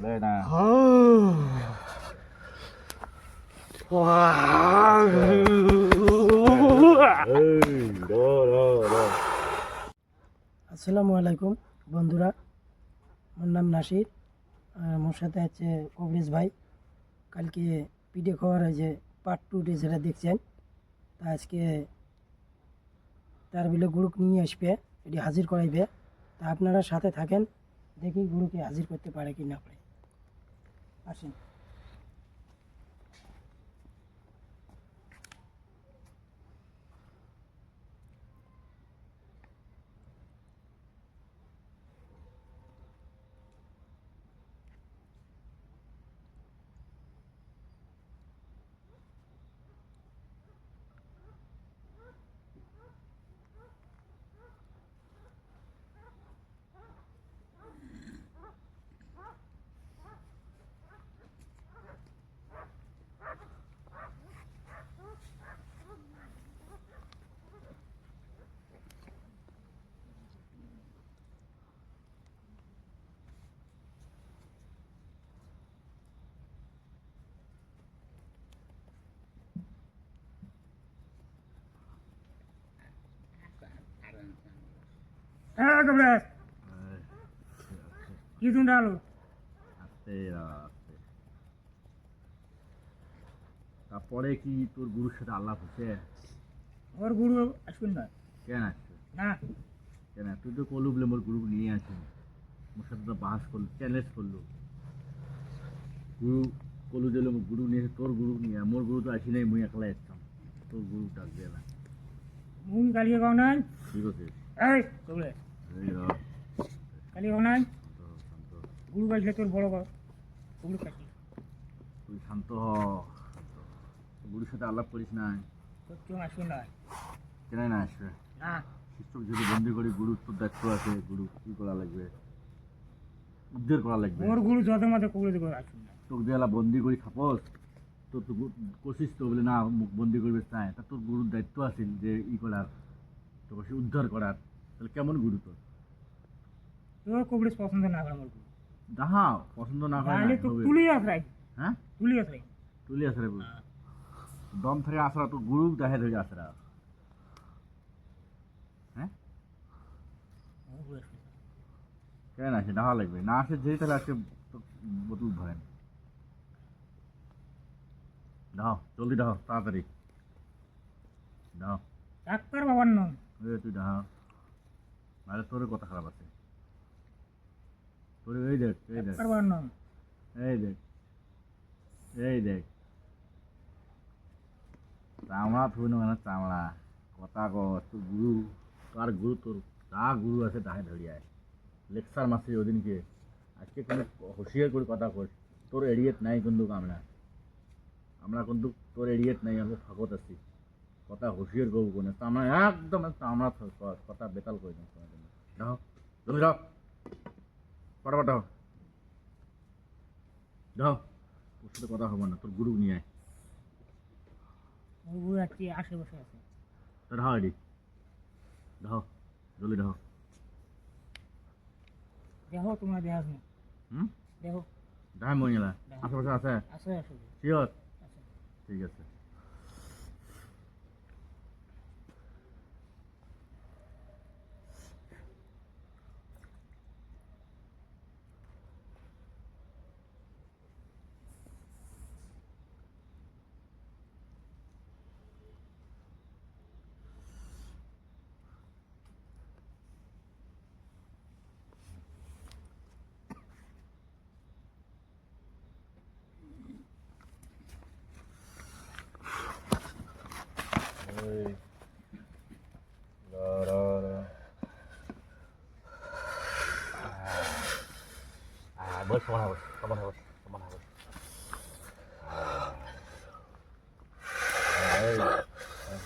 เลยนะআসসালামু আলাইকুম বন্ধুরা, আমার নাম নাসির। আমার সাথে আছে কবরেজ ভাই। কালকে ভিডিও খাওয়ার যে পার্ট 2 যেটা দেখছেন, তা আজকে তার বিলে গুরুক নিয়ে আসবে, এটি হাজির করাইবে। তা আপনারা সাথে থাকেন, দেখি গুরুকে হাজির করতে পারে কি না পারে। আসেন। হ্যাঁ কবরেজ কি শুনতে আলো তারপরে কি তোর গুরুর সাথে আল্লাহ হচ্ছে? ওর গুরু আসবেন না কেন আসছে? না কেন তুই তো কলু বলে মোর গুরু নিয়ে আসিস, মোর সাথে তো বাহাস করলো, চ্যালেঞ্জ করলো। গুরু কলু দিল গুরু নিয়ে, তোর গুরু নিয়ে, মোর গুরু তো আসি নাই, মুই একলা আসতাম, তোর গুরু ডাক দিয়ে না। মুই কালিয়ে গাও নাই ঠিক আছে, এই কবরেজ এই র, কালিয়ে গাও নাই শান্ত হ, শান্ত হ। গুরু গাইছে তোর বড় গুরু কাটি তুই শান্ত হ, শান্ত হ। তোর গুরুর সাথে আলাপ করিস না। তোর কেউ আসবেন না কেন না আসবে? না শিক্ষক যদি বন্দি করি, গুরুর তোর দায়িত্ব আছে, গুরু কি করা লাগবে, উদ্ধার করা লাগবে। ওর গুরু যত মাঝে কবরেজ করে আসবেন না তোকে দিয়ে বন্দি করি খাপস, তোর তো কোশিস তো বলে না মুখ বন্দি করবে চাই, তা তোর গুরুর দায়িত্ব আছে যে ই করার, তোকে সে উদ্ধার করার। তাহলে কেমন গুরু তোর? তোর কবরেজ পছন্দ না করে আমার গুরু যাহা পছন্দ না হয় তাহলে না তো হবে। তুলি আসরাই হ্যাঁ, তুলি আসরাই তুলি আসে রে গুরু, দম থেকে আসরা তো গুরু দেখে ধরে আসরা। হ্যাঁ, কেন আসে? ডাহা লাগবে না, আসে যেই তাহলে আজকে তো বোতল ধরেন। ডাহ, জলদি ডাহ, তাড়াতাড়ি ডাহ। ডাক্তার বাবার নাম তুই ডাহা, নাহলে তোর কথা খারাপ আছে। তোর এই দেখ, এই দেখ, ডাক্তার বাবার নাম এই দেখ, এই দেখ, চামড়া থুই না চামড়া কথা ক। তোর গুরু, কার গুরু? তোর যা গুরু আছে তাহে ধরিয়ায় লেকচার মাসি ওদিনকে। আজকে কোনো হুঁশিয়ার করে কথা কর, তোর এড়িয়েট নাই কিন্তু আমরা কিন্তু তোর এড়িয়েট নাই, আমরা ফাঁকত আছি। কথা হুঁশিয়ার করবো কোনে চামড়া, একদম চামড়া কথা বেতাল করে দিন তোমার জন্য। যাও জলদি যাও, ফটাফট যাও, যাও। তোর সাথে কথা হবো না, তোর গুরু নিয়ে আয়। ওর গুরু আজকে আশেপাশে আছে তা ঢাও এডি, ঢাও, জলদি ঢাও। দেখো তোমরা দেখাস না হুম, দেখো ঢাই মই গেলা আশেপাশে আছে? আছে আসলে শিওর? আছে ঠিক আছে। বস, সমান হবে, সমান হবে, সমান হবে।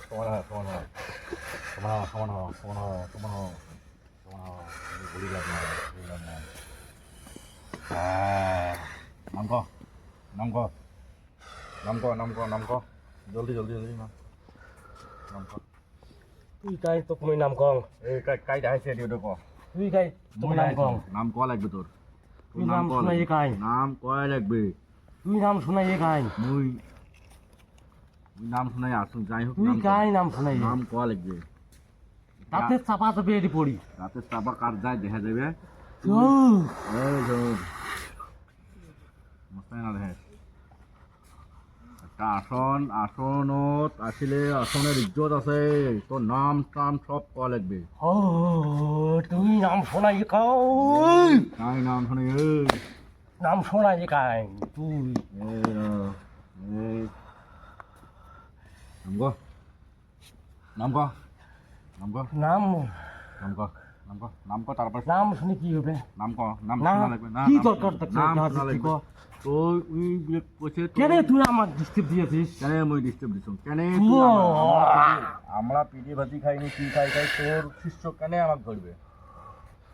সমান হয়, সমান হয়, সমান হয়, সমান হয়, সমান হয়, সমান হয়, সমান হয়। গুলি লাভ নাই, গুলি লাভ নাই। নাম ক, নাম ক, নাম ক, নাম ক, নাম ক, জলদি জলদি জলদি নাম, নাম ক। তুই কাই তোক মই নাম কং এই কাই দেখাইছে দিও ক, তুই কাই তোক নাম কং নাম ক লাগবে তোর। তুই নাম শোনাইয়ে কাই নাম কয় লাগবে তুই নাম শোনাইয়ে কাই মুই নাম শোনাই আসুন যাই হোক তুই কাই নাম শোনাইয়ে নাম কয় লাগবে তাতে চাপা চাপে এটি পড়ি রাতে চাপা কার যায় দেখা যাবে চল এই চল মস্তাই না দেখে একটা আসনত আসিলে আসনের ইজ্জত আছে তোর নাম টাম সব কয় লাগবে ও তুই নাম শোনাইয়ে কাই তাই নাম শুনে নাম শোনাইয়ে কাই তুই নাম ক নাম ক নাম ক নাম নাম ক নাম ক নাম ক তারপর নাম শুনে কি হবে নাম ক নাম না শোনা লাগবে না কি নাম দরকার শোনা- থাকছে নাম যা শোনা দিচ্ছি লাগবে ক। তোর উই পছে কেন তুই আমার ডিস্টার্ব দিয়েছিস কেন মই ডিস্টার্ব দিছ কেন ও। আমরা পিঠে ভাতি খাইনি কি খাই তোর শিষ্য কেন আমাকে ধরবে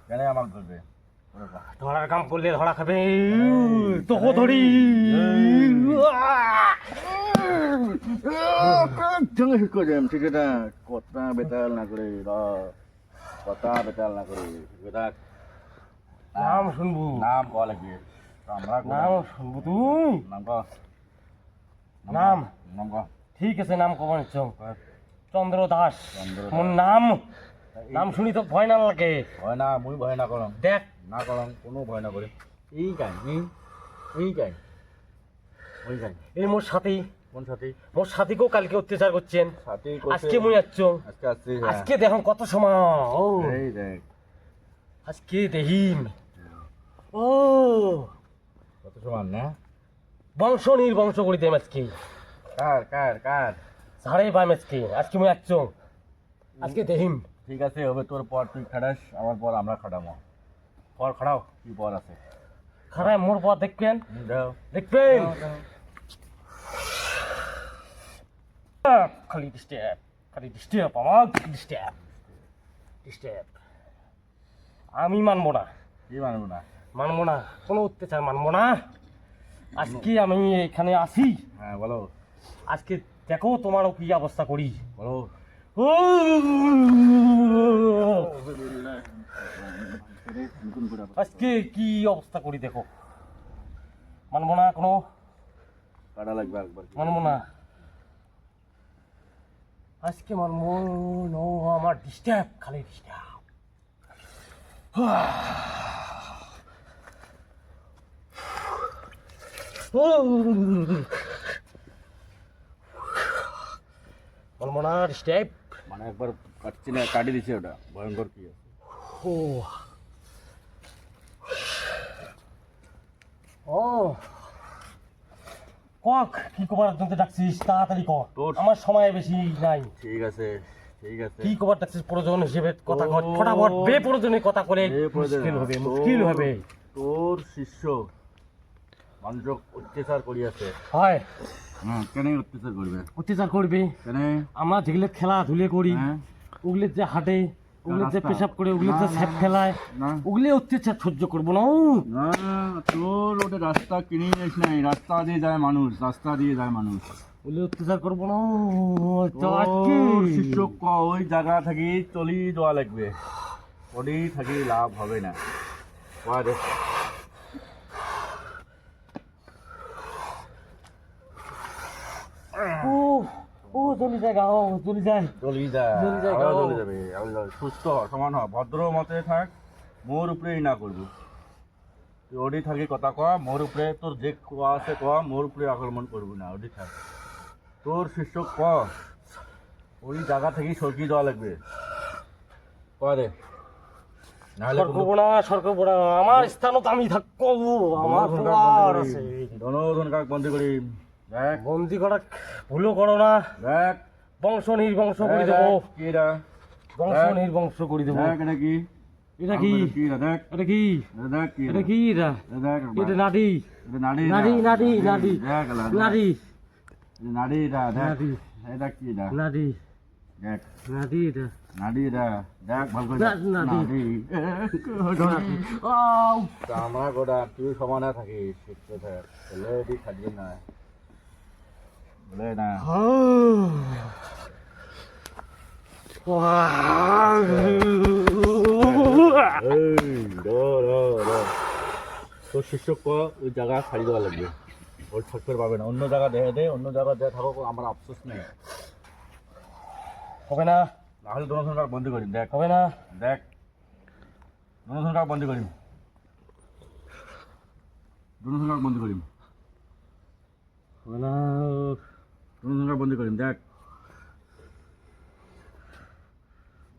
কেন আমাকে ধরবে ওরে বাহ। ধরার কাম করলে ধরা খাবে তোকে ধরি jangan suka jam kita kota betal na করে kota betal na করে kita নাম শুনবো নাম কল লাগবে আমরা নাম শুনবো তুই নাম ক নাম নাম ক ঠিক আছে নাম কব নিচ্ছ চন্দ্র দাস চন্দ্র মোর নাম শুনি তো ভয় না লাগে ভয় না মুই ভয় না করম দেখ না করম কোনো ভয় না করে এই কাই এই কাই ওই কাই এই মোর সাথী কোন সাথে মোর সাথীকেও কালকে অত্যাচার করছেন সাথে আজকে মুই আসছো আজকে আসছে আজকে দেখুন কত সময় ও এই দেখ আজকে দেহিম ও কত সমান না বংশ নির্বংশ করে দেম আজকে কার কার কার সাড়ে পাইম আজকে মুই আসছো আজকে দেহিম ঠিক আছে হবে তোর পর তুই খাড়াস আমার পর আমরা খাটামো পর খাড়াও কি পর আছে খারাপ মোর পর দেখবেন দাও দেখবেন খালি ডিস্টার্ব আমার ডিস্টার্ব আমি মানবো না কি মানবো না মানবো না কোনো অত্যাচার মানবো না আজকে আমি এখানে আসি হ্যাঁ বলো আজকে দেখো তোমারও কি অবস্থা করি বলো ও নতুন করে আজকে কি অবস্থা করি দেখো মানবো না কোনো কাটা লাগবে একবার মানবো না আজকে মানবো নো আমার ডিস্টার্ব খালি ডিস্টার্ব মানবো না ডিস্টার্ব মানে একবার কাটছি না কাটি দিছে ওটা ভয়ঙ্কর কি আছে ও ও কক কি কবার জন্য ডাকছিস তাড়াতাড়ি কর তোর- আমার সময় বেশি নাই ঠিক আছে ঠিক আছে কি কবার ডাকছিস প্রয়োজন হিসেবে কথা কর ফটাফট বেপ্রয়োজনে কথা বলে বেপ্রয়োজনে মুশকিল হবে তোর- মুশকিল হবে তোর শিষ্য মানুষ অত্যাচার করিয়াছে হয় হ্যাঁ কেন অত্যাচার করবে অত্যাচার করবে কেন আমরা যেগুলো খেলাধুলে করি হ্যাঁ ওগুলোর যে হাঁটে ওগুলোর যে রাস্তা। পেশাব করে ওগুলোর যে না, স্যাপ না, ফেলায় না ওগুলো অত্যাচার সহ্য করবো না না তোর ওটা রাস্তা কিনে নিস নাই রাস্তা দিয়ে যায় মানুষ রাস্তা দিয়ে যায় মানুষ ওগুলো অত্যাচার করবো না তোর শিষ্য ওই জায়গা থেকে চলি যাওয়া লাগবে ওটি থাকি লাভ হবে না কয় রে। ও ও চলে যায় গা ও চলে যায় চলি যা চলি যায়, আবার গাও। চলে যাবে আবার যাবে। সুস্থ হ, সমান হ ভদ্র মতে থাক মোর উপরেই না করবো তুই ওটি থাকি কথা কয়া মোর উপরে তোর যে কোয়া আছে কয়া মোর উপরে আক্রমণ করবি না ওটি থাক তোর শিষ্য ক ওই জায়গা থেকে সরকি দেওয়া লাগবে করে নাহলে সরকার আমার স্থানত আমি থাকবো আমার পর আছে ধনধন কাক বন্দি করি দেখ বন্দি করা ভুলও করো না দেখ বংশ নির্বংশ করে দেবো কি এটা বংশ নির্বংশ করে দেবো দেখ এটা কি এটা কি কি এটা দেখ এটা কি এটা দেখ কি এটা কি এটা এটা দেখ এটা নাডি এটা নাড়ি নাড়ি নাড়ি নাড়ি দেখ নাড়ি এটা নাড়ি এটা দেখ নাড়ি এটা কি এটা নাড়ি দেখ নাড়ি এটা নাড়ি এটা দেখ ভালো করে নাড়ি। আমরা গোটা তুই সমানে থাকিস শিখতে থাক ছেলে দি খাবি না বলে না এই তোর শিষ্যকে ওই জায়গা ছাড়ি দেওয়া লাগবে, ওর থাকতে পাবে না। অন্য জায়গা দেখে দে, অন্য জায়গা দেখে থাকো, আমার আফসোস নেই। হবে না, নাহলে ডোনেশন কার্ড বন্ধ করিম। দেখ হবে না, দেখ ডোনেশন কার্ড বন্ধ করিম, ডোনেশন কার্ড বন্ধ করিম, হবে না। ডোনেশন কার্ড বন্ধ করিম। দেখ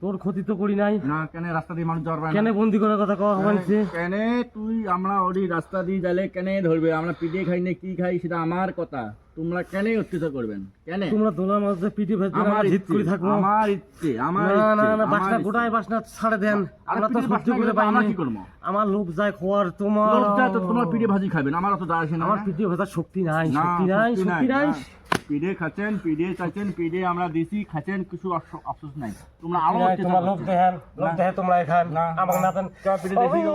তোর ক্ষতি তো করি নাই, না কেন রাস্তা দিয়ে মানুষ যাওয়ার পারে কেন না? বন্দি করার কথা কওয়া হয়েছে? কেন তুই আমরা ওই রাস্তা দিয়ে গেলে কেন ধরবে? আমরা পিঠে খাই না কি খাই সেটা আমার কথা, তোমরা কেন অত্যাচার করবেন? কেন? তোমরা দোলার মাঝে পিঠে ভেজে আমার জিত করে ইচ্ছে, থাকবো। আমার ইচ্ছে, আমার না না ইচ্ছে, না, আমার বাসনা ইচ্ছে। গোটায় বাসনা ছাড়ে দেন, আরে আমরা তো পিঠে সহ্য বাসনা করে গেলে তো পাই আমরা না। কি করবো? আমার লোক যায় খোয়ার, তোমার লোক যায় তো তোমার পিঠে ভাজি খাবেন, আমার অত যায় আসে না। আমার পিঠে ভেজার শক্তি নাই, না, শক্তি নাই, শক্তি নাই। না। পিঠে খাচ্ছেন, পিঠে চাচ্ছেন, পিঠে আমরা দিছি খাচ্ছেন, কিছু আফসোস নাই। তোমরা আরো তোমার লোক দেখেন, লোক দেখে তোমরা এখান না, আমাকে না দেন। চল পিঠে দিছি গো।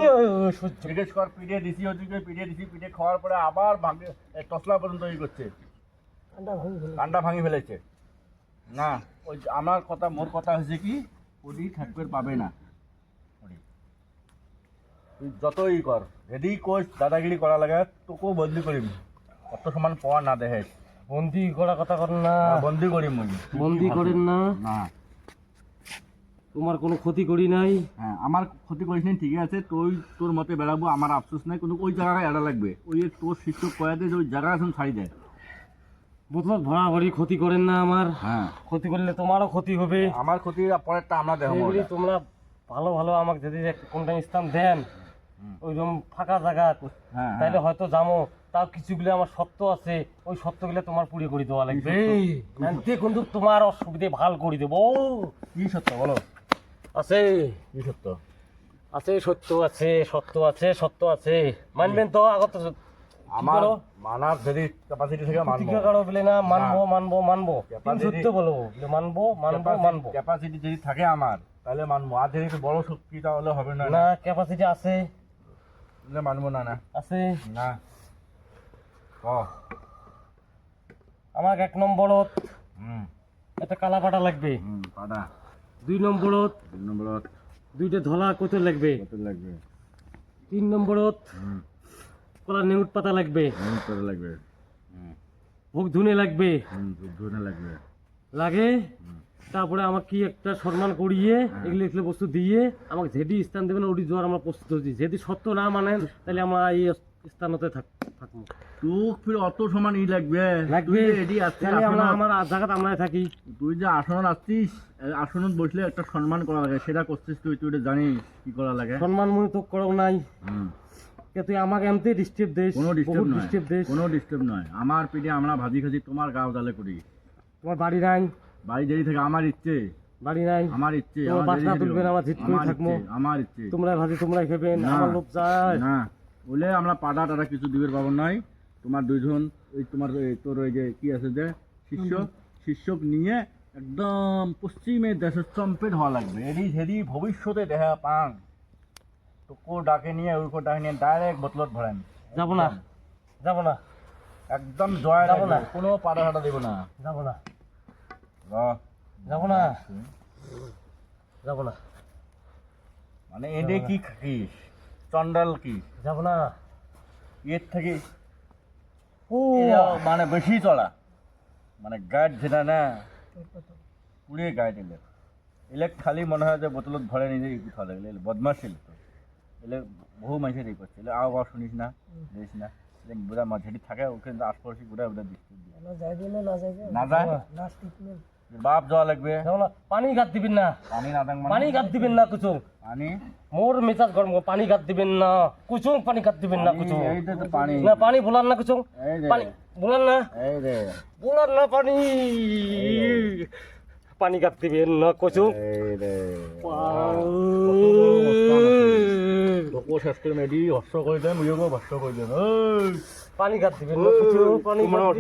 সহ্য। জিজ্ঞেস কর, পিঠে দিছি ওদিকে, পিঠে দিছি, পিঠে খাওয়ার পরে আবার ভাঙে তসলা পর্যন্ত ই করছে, কান্ডা ভাঙি ফেলেছে। না ওই আমার কথা, মোর কথা হয়েছে কি, ওদি থাকবে পাবে না। ওদি তুই যতই কর, যদি কোচ দাদাগিরি করা লাগে তোকেও বদলি করিম, অত সমান পাওয়া না দেখে। বন্দি করার কথা করেন না, বন্দি করিম মই। বন্দি করেন না। না তোমার কোনো ক্ষতি করি নাই। হ্যাঁ আমার ক্ষতি করিস নি, ঠিক আছে, তুই তোর মতে বেড়াবো, আমার আফসোস নাই, কিন্তু ওই জায়গায় এড়া লাগবে। ওই তোর শিক্ষক কয়াতে যে ওই জায়গা এখন ছাড়ি দেয়। বোতল ভরাভরি ক্ষতি করেন না আমার। হ্যাঁ ক্ষতি করলে তোমারও ক্ষতি হবে। আমার ক্ষতি পরেরটা আমরা দেখো। সেইগুলি তোমরা ভালো ভালো আমাকে যদি কোনটা স্থান দেন ওইরকম ফাঁকা জায়গা, হ্যাঁ তাইলে হয়তো যাবো। তাও কিছুগুলো আমার সত্য আছে, ওই সত্যগুলো তোমার পুড়ে করে দেওয়া লাগবে। কিন্তু তোমার অসুবিধে ভাল করে দেবো। কি সত্য বলো? আছে কি সত্য? আছে, সত্য আছে, সত্য আছে, সত্য আছে। মানবেন তো? আগত আমার মানার যদি ক্যাপাসিটি থেকে মানবো। প্রতিজ্ঞা করো বলে না, মানবো মানবো মানবো। তুমি Capacity- সত্য বলো, বলে মানবো মানবো মানবো। ক্যাপাসিটি যদি থাকে আমার, তাহলে মানবো। আর যদি একটু বড় শক্তি তাহলে হবে না। না, ক্যাপাসিটি আছে, তাহলে মানবো না। না আছে। না আমার 1 নম্বরত হুম একটা কালা পাটা লাগবে, হুম পাড়া। 2 নম্বরত 2 নম্বরত 2টা ধলা কত লাগবে, কত লাগবে? 3 নম্বরত হুম কলা নেউট পাতা লাগবে, কত লাগবে? হুম ভোগ ধুনে লাগবে, ধনে লাগবে। লাগে। তারপরে আমাকে কি একটা সম্মান করিয়ে এগুলো এগুলো বস্তু দিয়ে আমাকে যেটি স্থান দেবেন ওটি যাওয়ার আমরা প্রস্তুত হচ্ছি। যদি সত্য না মানেন তাহলে আমরা এই স্থানতে থাকবো। তুই ফির অত সমান ই লাগবে? লাগবে, তুই যে এটি আসছিস তাহলে আমরা আসনত, আমার জায়গাতে আমরা থাকি। তুই যে আসনত আসছিস, আসনত বসলে একটা সম্মান করা লাগে, সেটা করছিস তুই। তুই এটা জানিস কি করা লাগে? সম্মান মনে তো করো নাই, হুম তুই আমাকে এমতে ডিস্টার্ব দেশ, কোনো ডিস্টার্ব নয়, ডিস্টার্ব দেশ। কোনো ডিস্টার্ব নয়। আমার পিঠে আমরা ভাজি খাচ্ছি, তোমার গাও জালে করি। তোমার বাড়ি নাই, বাড়ি দেরি থেকে আমার ইচ্ছে, বাড়ি নাই, আমার ইচ্ছে, তোমার আমার বাসনা দেরি তুলবেন, থেকে। আমার ঝিট করে আমার থাকবো। ইচ্ছে, আমার ইচ্ছে। তোমরা ভাজি তোমরাই খাবেন, না, আমার লোক যায় না বলে আমরা পাড়া টাড়া কিছু দিবের পাবো নাই। তোমার দুইজন ওই তোমার তোর ওই যে কি আছে যে শিষ্যক নিয়ে একদম পশ্চিমে দেশের চম্পেট হওয়া লাগবে। এডি হেডি ভবিষ্যতে দেখা পান তোকে ডাকে নিয়ে ওই ডাকে নিয়ে ডাইরেক্ট বোতলত ভরেন। যাবো না, যাবো না, একদম জয় যাবো না। লাগবে, কোনো পাড়া হাটা দেবো না। যাবো না, র। যাবো না, যাবো না, মানে এডে কি খাকিস চন্ডাল কি যাবো না। এর থেকে ও মানে বেশি চলা, মানে গাইড যেটা না পুড়ে গাইড এলে খালি মনে হয় যে বোতলত ভরে নিজে খাওয়া লাগলে বদমাস ছিল তো। এলে বহু মানুষের এই করছে, এলে আও শুনিস না, দিস না, বোধা মাঝেটি থাকে ওখানে আশপাশি ঘুরে বোধা দিচ্ছে না যায়। বাপ যাওয়া লাগবে, যাবো না। পানি গাত দিবেন না, পানি না দেন পানি গাত দিবেন না কুচুং। পানি মোর মেজাজ গরম, পানি গাত দিবেন না কুচুং, পানি গাত দিবেন না কুচুং। এই যে তো পানি, না পানি বুলান না কুচুং, এই যে পানি বুলান না, এই রে বুলান না পানি, পানি গাত দিবেন না কুচুং। এই রে তোকে শেষ করে মেডি হস্য করে দেন, মুইও ভস্য করে দেন। ওই পানি গাত দিবেন না কুচুং, পানি গাত দিবেন।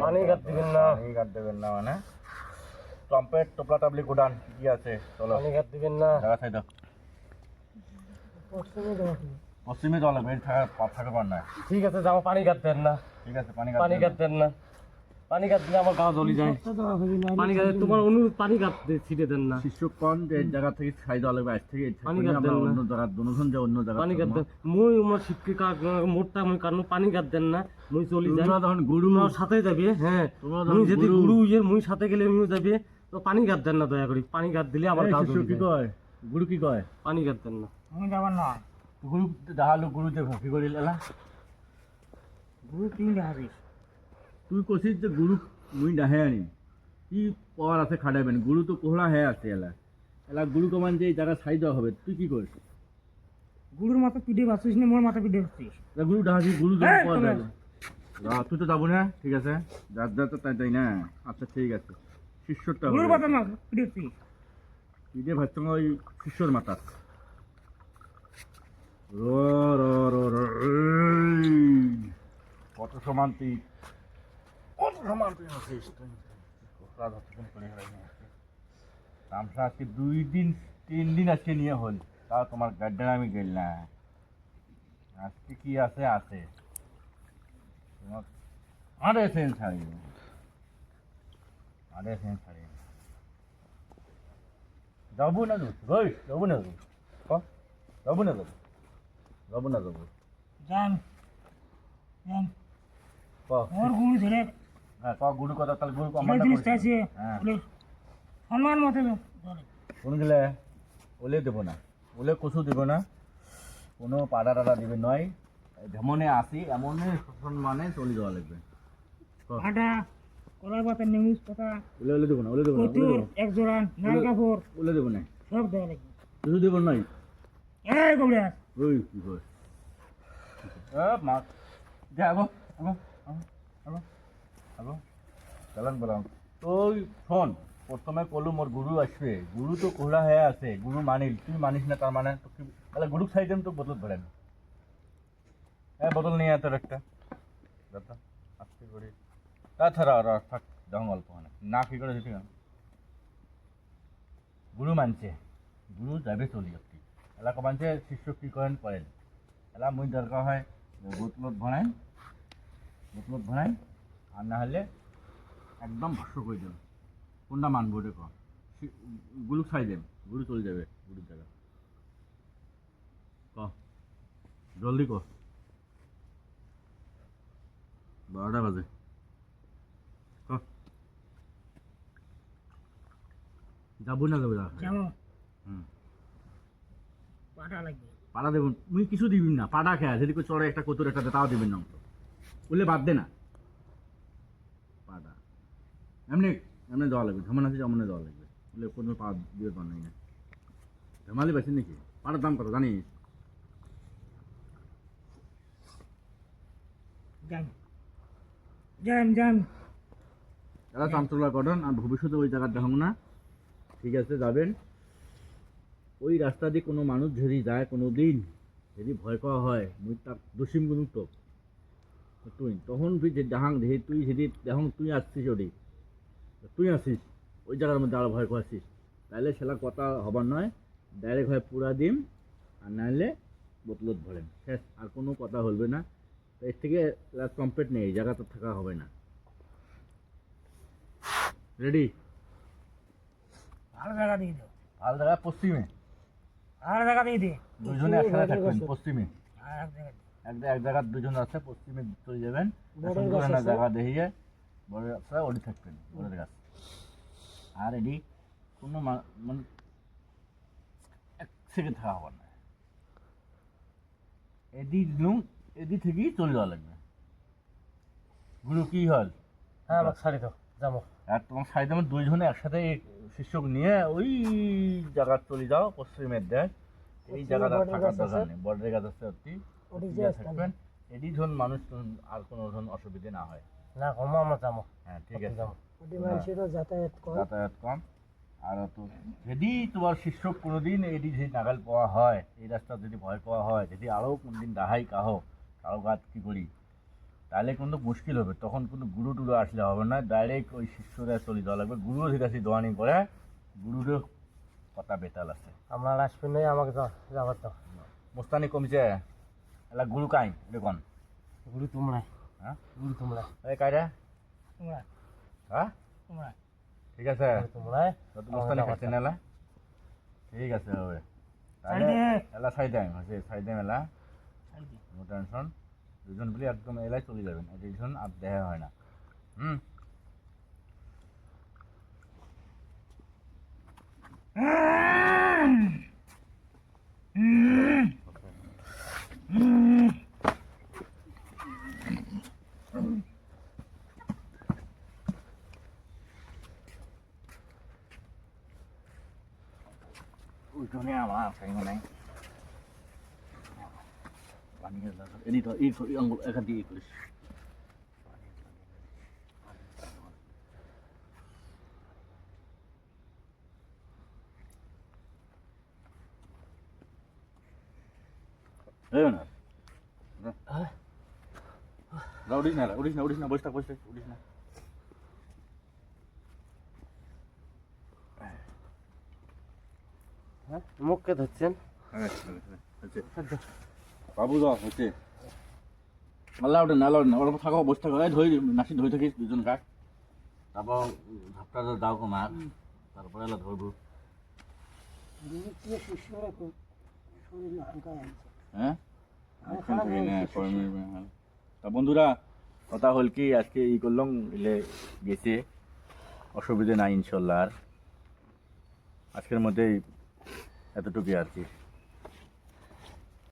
পানি গাত দিবেন না, মানে ট্রাম্পেট টোপলা টাবলি গুডান কি আছে চলো পানি গাত দিবেন না। জায়গা চাই দাও। পশ্চিমে যাওয়া লাগবে, থাকা পার না। ঠিক আছে, যাবো, পানি গাত দেন না, ঠিক আছে পানি পানি গাত দেন না। পানি গাদ দিলে আমার গা জ্বলি যায়। তো দেওয়া হবে না পানি গাদ তোমার অনুরোধ পানি গাদ ছিটে দেন না। শিষ্যকণ যে এই জায়গা থেকে ছাই দেওয়া লাগবে, আজ থেকে পানি গাদ আমরা দেন না। অন্য জায়গা দুজন যে অন্য জায়গা পানি গাদ দেন মই আমার শিক্ষিকা মোটটা মই কারণ পানি গাদ দেন না, মই চলি যাই। তোমরা তখন গুরু তোমার সাথে যাবে, হ্যাঁ তোমরা মুই তখন যদি গুরু গুরু ইয়ে মুই সাথে গেলে মুই যাবে, তো পানি গাদ দেন না দয়া করি। পানি গাদ দিলে আমার এই গা শিষ্য জ্বলি কি যায়। কয় গুরু কি কয় পানি গাদ দেন না। আমি যাবার না, গুরু দেখালো গুরু যে কি করে এলা গুরু তিন হারিস তুই কছিস যে গুরু মুই ডাহে আনি কি পাওয়ার আছে খাটাবেন, গুরু তো কোহড়া হয়ে আছে এলা এলা গুরু কমান যে এই জায়গা ছাই দেওয়া হবে, তুই কি করিস? গুরুর মাথা পিঠে বাঁচিস না, মোর মাথা পিঠে বাঁচিস। তা গুরু ডাহাছি গুরু এই, পাওয়া তোমরা- যায় না। তুই তো যাবো না, ঠিক আছে যার যা তো তাই তাই না। আচ্ছা ঠিক আছে, শিষ্যরটা গুরুর হবে মাথা না পিঠে বাঁচিস। ইদে ভাবছ ওই শিষ্যর মাথা রো রো রো রো এই। কত সমান্তিক কত সমান্তিক আছিস তুই। কোথা ধরতেন করে হয়নি আজকে। তামসা আজকে 2 দিন 3 দিন আজকে নিয়ে হল, তাও তোমার গার্ডেন আমি গেল না। আজকে কি আছে আছে তোমার আরে সেন ছাড়ি আরে সেন ছাড়ি যাবো না রই যাবো না যাবো না যাবো না যাবো যান যান, ক মোর গুরু ধরে হ্যাঁ ক গুরু কথা তাহলে গুরু যে কমান্ডা জিনিসটা আছে হ্যাঁ বলে সম্মান মতো ধরে। কোন গেলে ওলে দেবো না, ওলে কচু দেবো না, কোনো পাড়া টাড়া দিবে নয়, যেমনে আসি এমনে শোষণ মানে চলে যাওয়া লাগবে। আটা কলার পাতা নেউস পাতা ওলে ওলে দেবো না, ওলে দেবো না, ওলে কচুর দেবো না, এক জোড়া নাল কাপড় ওলে দেবো না, সব দেওয়া লাগবে। কিছু দেবো নাই। এই কবরা ওই কি কর মা যা আগো আগো আগো আগো চালান বলাম তুই শোন, প্রথমে কলু মোর গুরু আসবে, গুরু তো কোহড়া হয়ে আছে, গুরু মানিল তুই মানিস না, তার মানে তো কি তাহলে গুরু খাই দেন তো বোতল ধরেন। হ্যাঁ বোতল নিয়ে তোর একটা দাদা আস্তে করে তাছাড়া আর থাক যখন অল্প হয় না কি করে দিতে গুরু মানছে, গুরু যাবে চলি আপনি এলাকা মানছে, শিষ্য কি করেন করেন এলা মুই দরকার হয় বোতলত ভরাই আর না হলে একদম ভস্য করে দেন। কোনটা মানবো রে কম গুরু খাই দেন, গুরু চলে যাবে গুরুর জায়গা ক জলদি ক 12টা বাজে ক যাবো না যাবো যেমন হুম পাটা লাগবে। পাড়া দেবেন মুই কিছু দিবি না, পাড়া খেয়া যদি কেউ চড়ে একটা কতুর একটা তাও দিবেন না, তো বললে বাদ দে না পাড়া এমনি এমনি দেওয়া লাগবে, ঝামান আছে যেমন দেওয়া লাগবে, বলে কোনো পা দিয়ে পার নাই না ঝামালি বেশি নাকি। পাড়ার দাম কত জানিস? যান যান যান এরা চামচলা করেন আর ভবিষ্যতে ওই জায়গা দেখাবো না, ঠিক আছে যাবেন। ওই রাস্তা দিয়ে কোনো মানুষ যদি যায় কোনো দিন যদি ভয় পাওয়া হয় মুই তার দোষিম কোনো তো তুই তখন তুই যে দেখাং দেখি তুই যদি দেখাং তুই আসছিস ওদি তুই আসিস ওই জায়গার মধ্যে আরো ভয় পাচ্ছিস, তাহলে সেটা কথা হবার নয়, ডাইরেক্ট হয় পুরা দিন আর নাহলে বোতলত ভরেন শেষ, আর কোনো কথা বলবে না। তো এর থেকে কমপ্লিট নেই, এই জায়গা তো থাকা হবে না। রেডি? ভালো জায়গা দিয়ে দাও, ভালো জায়গা পশ্চিমে, ভালো জায়গা দিয়ে দে। দুজনে একসাথে থাকবেন পশ্চিমে, আর এক জায়গা দে। এক জায়গার দুজন আছে পশ্চিমে চলে যাবেন, বড় সুন্দর গাছ একটা আছে। জায়গা দেখিয়ে বড় রাস্তা ওটি থাকবেন বড় গাছ। আর এটি কোনো মানে 1 সেকেন্ড থাকা হবার না, এদি থেকেই চলে যাওয়া লাগবে। গুরু কি হল হ্যাঁ আমাকে ছাড়ি দাও যাবো। আর তোমার সাইডে আমার দুইজনে একসাথে শিষ্যক নিয়ে ওই জায়গা চলে যাও পশ্চিমের দেশ, এই জায়গাটা border থাকার গাছ দরকার আছে। নেই, বর্ডারের গাছ আছে অতি ওটি ওটি যে থাকবেন, এটি ধরুন মানুষ আর কোনো ধরুন অসুবিধে না হয়। না ঘুমো আমরা যাবো। হ্যাঁ ঠিক আছে, যাবো। ওটি মানুষেরও যাতায়াত কম। যাতায়াত কম। আর তো যদি তোমার শিষ্যক কোনোদিন এটি যদি নাগাল পাওয়া হয়, এই রাস্তা যদি ভয় পাওয়া হয়, যদি আরও কোনদিন ডাহাই কারো গাছ কী করি, তাহলে কিন্তু মুশকিল হবে, তখন কিন্তু গুরু টুরু আসলে হবে না, ডাইরেক্ট ওই শিষ্যরা চলে যাওয়া লাগবে। গুরুও ঠিক আছে দোয়ানি করে, গুরুরও কথা বেতাল আছে। আমরা আসবেন নয় আমাকে যাবার দাও। মোস্তানি কমছে এলা গুরু কাই দেখুন গুরু তোমরা, হ্যাঁ গুরু তোমরা। এই কায়রা তোমরা হ্যাঁ তোমরা ঠিক আছে তোমরা মুস্তানি খাইছে না এলা ঠিক আছে হবে তাহলে সাইডে। এলা সাইডে হচ্ছে সাইডে মেলা সাইডে। নো টেনশন দুজন বলি একদম এলাই চলে যাবেন আর দুজন আর দেখা হয় না হুম ওইখানে আমার টাইম নাই পানি এনি তো এই আঙ্গুল এখান দিয়ে করিস এই না উড়িস না উড়িস না বসে থাক উড়িস না হ্যাঁ মুখকে ধরছেন বাবু দা হচ্ছে আল্লাহ ওটা না ওর থাকো বসে থাকো এই ধরি নাসি ধরে থাকিস দুজন কাক তারপর ধাপটা দাও কো মার তারপরে এলা ধরবো শরীর হালকা আছে হ্যাঁ তা বন্ধুরা কথা হল কি আজকে ই করলাম এলে গেছে অসুবিধে নাই ইনশাল্লাহ আর আজকের মধ্যেই এতটুকুই আর কি